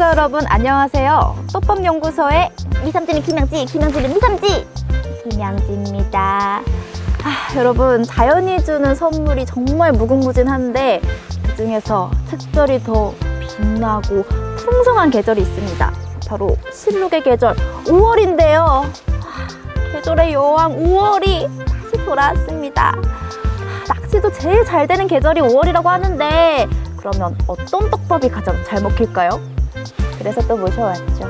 시청자 여러분 안녕하세요. 떡밥연구소의 미삼지는 김양지, 김양지는 미삼지, 김양지입니다. 여러분, 자연이 주는 선물이 정말 무궁무진한데 그 중에서 특별히 더 빛나고 풍성한 계절이 있습니다. 바로 실록의 계절 5월인데요. 계절의 여왕 5월이 다시 돌아왔습니다. 낚시도 제일 잘 되는 계절이 5월이라고 하는데 그러면 어떤 떡밥이 가장 잘 먹힐까요? 그래서 또 모셔왔죠.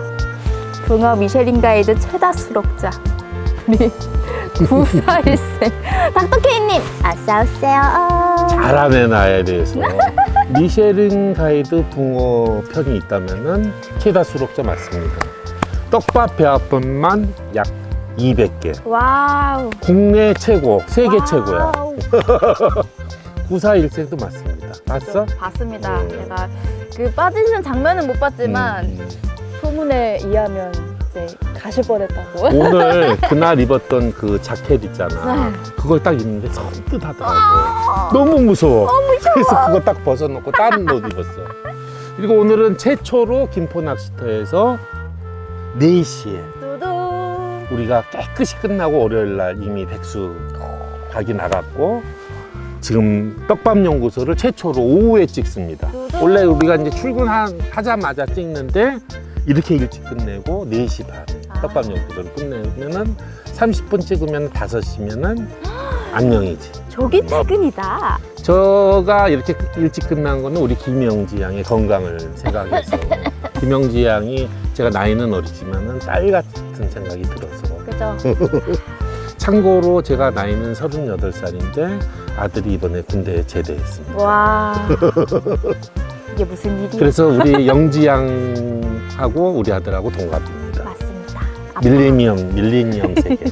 붕어 미쉐린 가이드 최다 수록자 우리 94일생 닥터케이님 어서오세요. 잘하네. 나에 대해서. 미쉐린 가이드 붕어 편이 있다면은 최다 수록자 맞습니다. 떡밥 배합분만 약 200개. 와우. 국내 최고, 세계 와우. 최고야. 94일생도 맞습니다. 봤어? 봤습니다. 제가 그 빠지시는 장면은 못 봤지만 소문에 의하면 이제 가실 뻔했다고. 오늘 그날 입었던 그 자켓 있잖아. 네. 그걸 딱 입는데 섬뜩하더라고. 너무 무서워. 그래서 그거 딱 벗어놓고 다른 옷 입었어. 그리고 오늘은 최초로 김포 낚시터에서 4시에 두둥. 우리가 깨끗이 끝나고 월요일날 이미 백수 각이 나갔고 지금 떡밥연구소를 최초로 오후에 찍습니다. 원래 우리가 이제 출근하자마자 찍는데 이렇게 일찍 끝내고 4시 반에 떡밥연구소를 끝내면은 30분 찍으면 5시면은 안녕이지. 저기 퇴근이다. 저가 이렇게 일찍 끝난 거는 우리 김영지 양의 건강을 생각해서 김영지 양이 제가 나이는 어리지만은 딸 같은 생각이 들어서. 그죠? 참고로 제가 나이는 38살인데 아들이 이번에 군대에 제대했습니다. 와. 이게 무슨 일이야? 그래서 우리 영지 양하고 우리 아들하고 동갑입니다. 맞습니다. 밀레니엄 세계.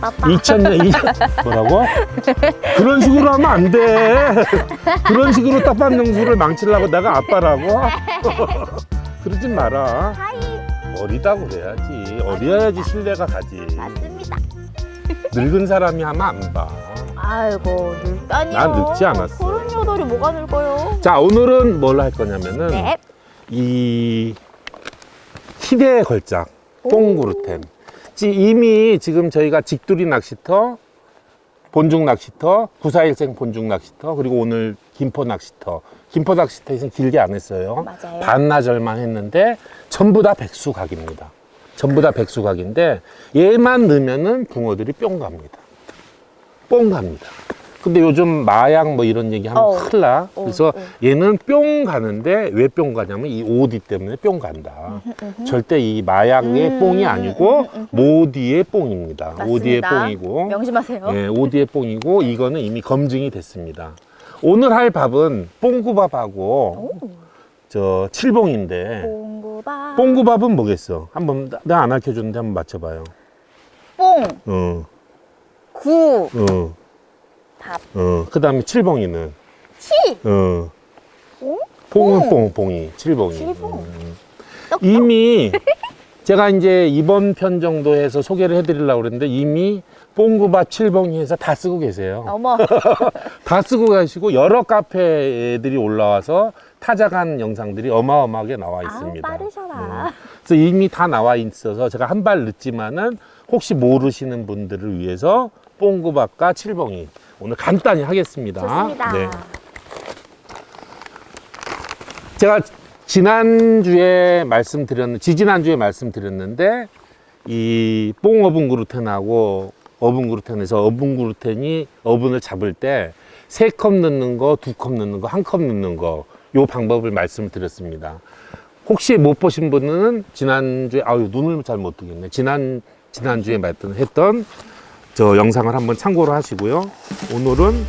빠빠. 2000년 뭐라고? 그런 식으로 하면 안 돼. 그런 식으로 떡밥 영수를 망치려고 내가 아빠라고? 그러지 마라. 하이. 어리다고 그래야지. 어려야지 신뢰가 가지. 맞습니다. 늙은 사람이 하면 안 봐. 아이고, 늙다니요. 난 늙지 않았어. 38이 뭐가 늙어요? 자, 오늘은 뭘 할 거냐면은 네. 이 희대의 걸작 뽕그루텐. 이미 지금 저희가 직두리 낚시터, 본중 낚시터, 94일생 본중 낚시터, 그리고 오늘 김포 낚시터. 김포 낚시터에서는 길게 안 했어요. 맞아요. 반나절만 했는데 전부 다 백수각입니다. 전부 다 백수각인데 얘만 넣으면은 붕어들이 뿅 갑니다. 뽕 갑니다. 근데 요즘 마약 뭐 이런 얘기하면 큰일 나. 그래서 얘는 뿅 가는데 왜 뿅 가냐면 이 오디 때문에 뿅 간다. 절대 이 마약의 뽕이 아니고 모디의 뽕입니다. 맞습니다. 오디의 뽕이고. 명심하세요. 네, 오디의 뽕이고 이거는 이미 검증이 됐습니다. 오늘 할 밥은 뽕구밥하고 저 칠봉인데 뽕구밥. 뽕구밥은 뭐겠어? 한번 나 안 알려줬는데 한번 맞춰봐요. 뽕. 구. 밥. 그 다음에 칠봉이는? 치. 뽕은 뽕이, 칠봉이. 칠봉. 이미 제가 이제 이번 편 정도 해서 소개를 해드리려고 그랬는데 이미 뽕구밥, 칠봉이 해서 다 쓰고 계세요. 어머. 다 쓰고 가시고 여러 카페들이 올라와서 타작한 영상들이 어마어마하게 나와 있습니다. 빠르셔라. 그래서 이미 다 나와 있어서 제가 한 발 늦지만은 혹시 모르시는 분들을 위해서 뽕구밥과 칠봉이 오늘 간단히 하겠습니다. 좋습니다. 네. 제가 지지난주에 말씀드렸는데 이 뽕 어분 그루텐하고 어분 그루텐에서 어분 그루텐이 어분을 잡을 때 3컵 넣는 거, 2컵 넣는 거, 1컵 넣는 거 요 방법을 말씀드렸습니다. 혹시 못 보신 분은 지난주에 눈을 잘 못 뜨겠네. 지난주에 했던 저 영상을 한번 참고로 하시고요. 오늘은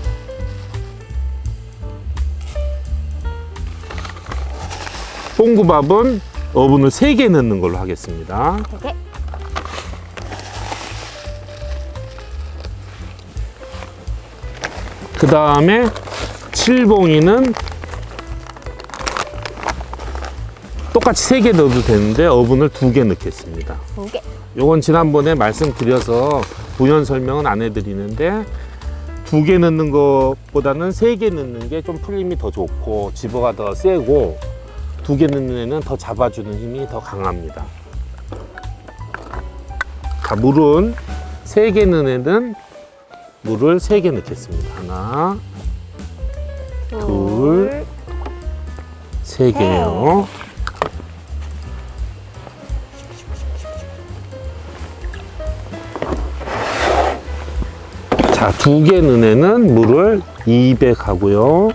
뽕구밥은 어분을 3개 넣는 걸로 하겠습니다. 네. 그 다음에 칠봉이는 똑같이 3개 넣어도 되는데 어분을 2개 넣겠습니다. 2개. 요건 지난번에 말씀드려서 부연 설명은 안 해드리는데 2개 넣는 것보다는 3개 넣는 게 좀 풀림이 더 좋고 집어가 더 세고 두 개 넣는 애는 더 잡아주는 힘이 더 강합니다. 자, 물은 3개 넣는 애는 물을 3개 넣겠습니다. 하나, 둘, 3개요. 자, 2개 넣는 애는 물을 200 하고요.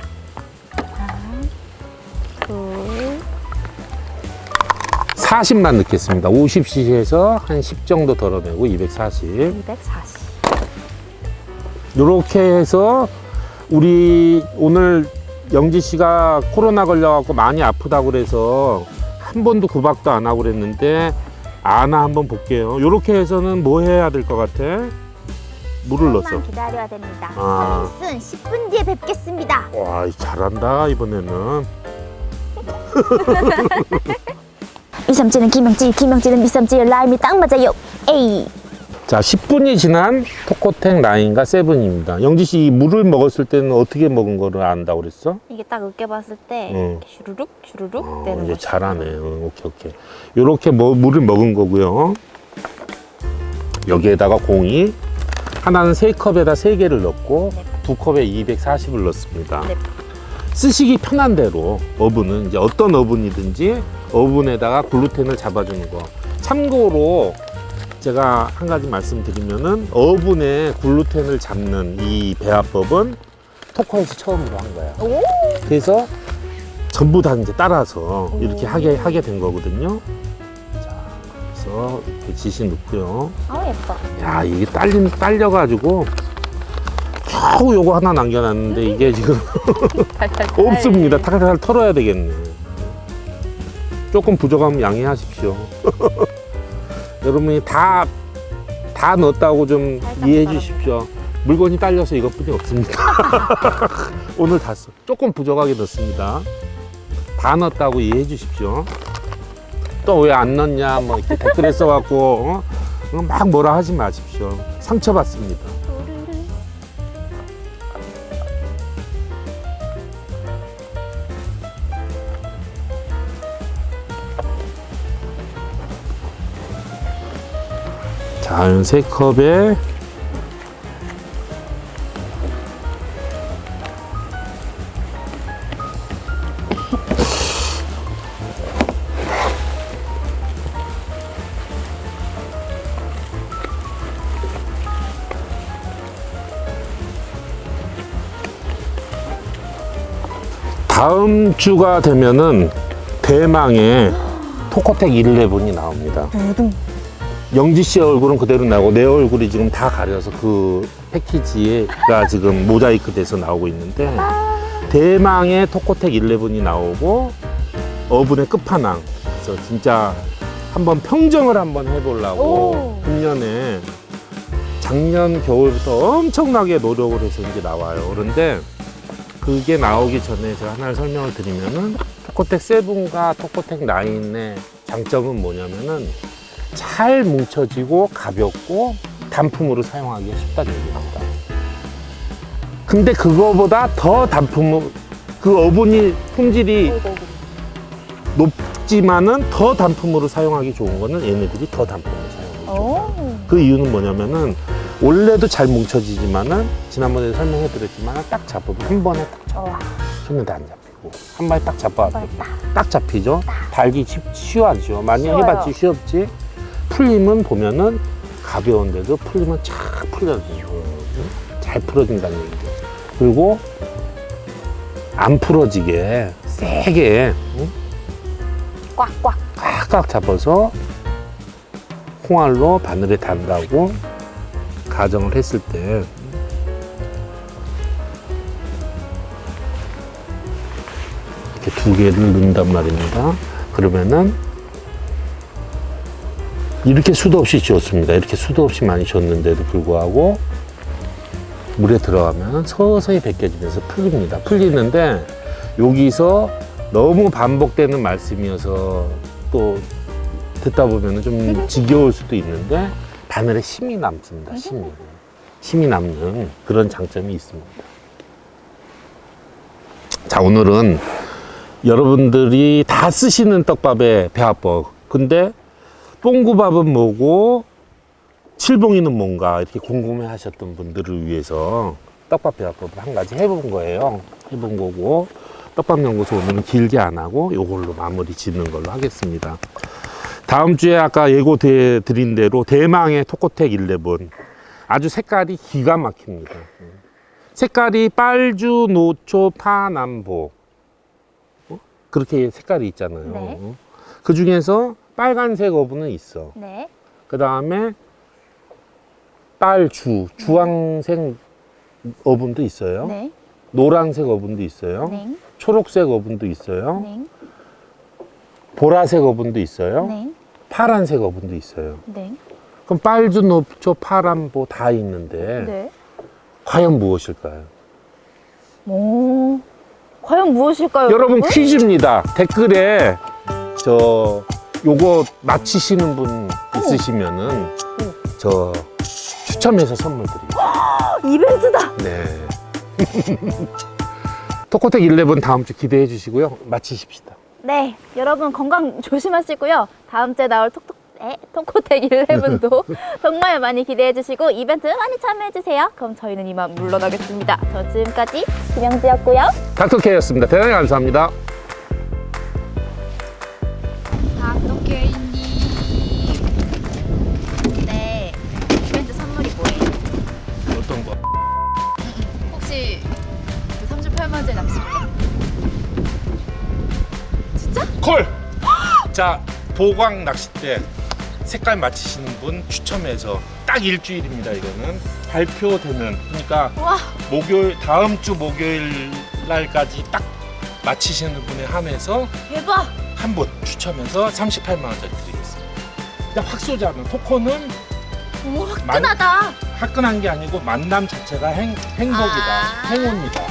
둘, 40만 넣겠습니다. 50cc에서 한 10 정도 덜어내고 240. 240. 이렇게 해서 우리 오늘 영지 씨가 코로나 걸려갖고 많이 아프다고 그래서 한 번도 구박도 안 하고 그랬는데 아나 한번 볼게요. 이렇게 해서는 뭐 해야 될 것 같아? 물을 넣어서. 조금만 기다려야 됩니다. 아. 쓴 10분 뒤에 뵙겠습니다. 와, 잘한다 이번에는. 미삼찌는 김영찌, 김영찌는 미삼찌, 라임이 딱 맞아요. 에이. 자, 10분이 지난 토코텍 라인과 세븐입니다. 영지 씨, 이 물을 먹었을 때는 어떻게 먹은 거를 안다고 그랬어? 이게 딱 으깨봤을 때 응. 이렇게 슈르륵 되는 이제 거죠. 잘하네. 오케이. 요렇게 물을 먹은 거고요. 여기에다가 공이 하나는 3컵에다 3개를 넣고 네. 2컵에 240을 넣습니다. 네. 쓰시기 편한 대로 어분은 이제 어떤 어분이든지 어분에다가 글루텐을 잡아주는 거. 참고로 제가 한 가지 말씀드리면은 어분에 글루텐을 잡는 이 배합법은 토커에서 처음으로 한 거야. 오! 그래서 전부 다 이제 따라서 이렇게 하게 된 거거든요. 자, 그래서 이렇게 지시 넣고요. 아, 예뻐. 야, 이게 딸려가지고 겨우 요거 하나 남겨놨는데 이게 지금 탈탈탈. 없습니다. 탈탈 털어야 되겠네. 조금 부족하면 양해하십시오. 여러분이 다 넣었다고 좀 살짝 이해해 따라. 주십시오. 물건이 딸려서 이것뿐이 없습니다. 오늘 다 써. 조금 부족하게 넣습니다. 다 넣었다고 이해해 주십시오. 또 왜 안 넣냐 뭐 이렇게 댓글에 써갖고 막 뭐라 하지 마십시오. 상처받습니다. 자, 3컵에 다음 주가 되면은 대망의 토코텍 11이 나옵니다. 영지 씨 얼굴은 그대로 나오고 내 얼굴이 지금 다 가려서 그 패키지가 지금 모자이크 돼서 나오고 있는데 대망의 토코텍 11이 나오고 어분의 끝판왕. 그래서 진짜 한번 평정을 한번 해보려고 오. 금년에 작년 겨울부터 엄청나게 노력을 해서 이제 나와요. 그런데 그게 나오기 전에 제가 하나를 설명을 드리면은 토코텍 7과 토코텍 9의 장점은 뭐냐면은 잘 뭉쳐지고 가볍고 단품으로 사용하기가 쉽다는 얘기입니다. 근데 그거보다 더 단품을 그 어분이 품질이 높지만은 더 단품으로 사용하기 좋은 거는 얘네들이 더 단품으로 사용하기 좋아요. 오. 그 이유는 뭐냐면은 원래도 잘 뭉쳐지지만은 지난번에 설명해 드렸지만 딱 잡으면 한 번에 딱 잡아. 손에도 안 잡히고 한 번에 딱 잡아 딱 잡히죠. 달기 쉬워하죠. 많이 쉬워요. 해봤지 쉬웠지. 풀림은 보면은 가벼운데도 풀리면 착 풀려져요. 잘 풀어진다는 얘기죠. 그리고 안 풀어지게 세게 꽉꽉. 꽉꽉 잡아서 홍알로 바늘에 단다고 가정을 했을 때 이렇게 2개를 넣는단 말입니다. 그러면은 이렇게 수도 없이 지었습니다. 이렇게 수도 없이 많이 지었는데도 불구하고 물에 들어가면 서서히 벗겨지면서 풀립니다. 풀리는데 여기서 너무 반복되는 말씀이어서 또 듣다 보면 좀 지겨울 수도 있는데 바늘에 힘이 남습니다. 힘이 남는 그런 장점이 있습니다. 자, 오늘은 여러분들이 다 쓰시는 떡밥의 배합법. 근데 뽕구밥은 뭐고 칠봉이는 뭔가 이렇게 궁금해 하셨던 분들을 위해서 떡밥 배합법을 한 가지 해본 거예요. 해본 거고 떡밥 연구소 오늘은 길게 안 하고 이걸로 마무리 짓는 걸로 하겠습니다. 다음 주에 아까 예고 드린 대로 대망의 토코텍 11 아주 색깔이 기가 막힙니다. 색깔이 빨주, 노초, 파남보 그렇게 색깔이 있잖아요. 네. 그 중에서 빨간색 어분은 있어. 네. 그 다음에 빨주, 주황색 어분도 있어요. 네. 노란색 어분도 있어요. 네. 초록색 어분도 있어요. 네. 보라색 어분도 있어요. 네. 파란색 어분도 있어요. 네. 그럼 빨주, 노초, 파란보 다 있는데 네. 과연 무엇일까요? 오, 과연 무엇일까요? 여러분 퀴즈입니다. 댓글에 요거 맞히시는 분 있으시면은 저 추첨해서 선물 드립니다. 이벤트다. 네. 토코텍 11 다음 주 기대해 주시고요. 마치십시다. 네, 여러분 건강 조심하시고요. 다음 주에 나올 토코텍 11도 정말 많이 기대해 주시고 이벤트 많이 참여해 주세요. 그럼 저희는 이만 물러나겠습니다. 저 지금까지 김영지였고요. 닥터케이였습니다. 대단히 감사합니다. 닥터케이님. 네. 이벤트 선물이 뭐예요? 어떤 거? 혹시 그 38만원짜리 낚싯대? 콜! 자, 보광 낚싯대 색깔 맞히시는 분 추첨해서 딱 일주일입니다. 이거는 발표되는 그러니까 와. 다음 주 목요일 날까지 딱 맞히시는 분에 한해서 대박. 한 분 추첨해서 38만 원짜리 드리겠습니다. 근데 확 쏘지 않은 토코는 오, 화끈하다. 화끈한 게 아니고 만남 자체가 행복이다. 아. 행운이다.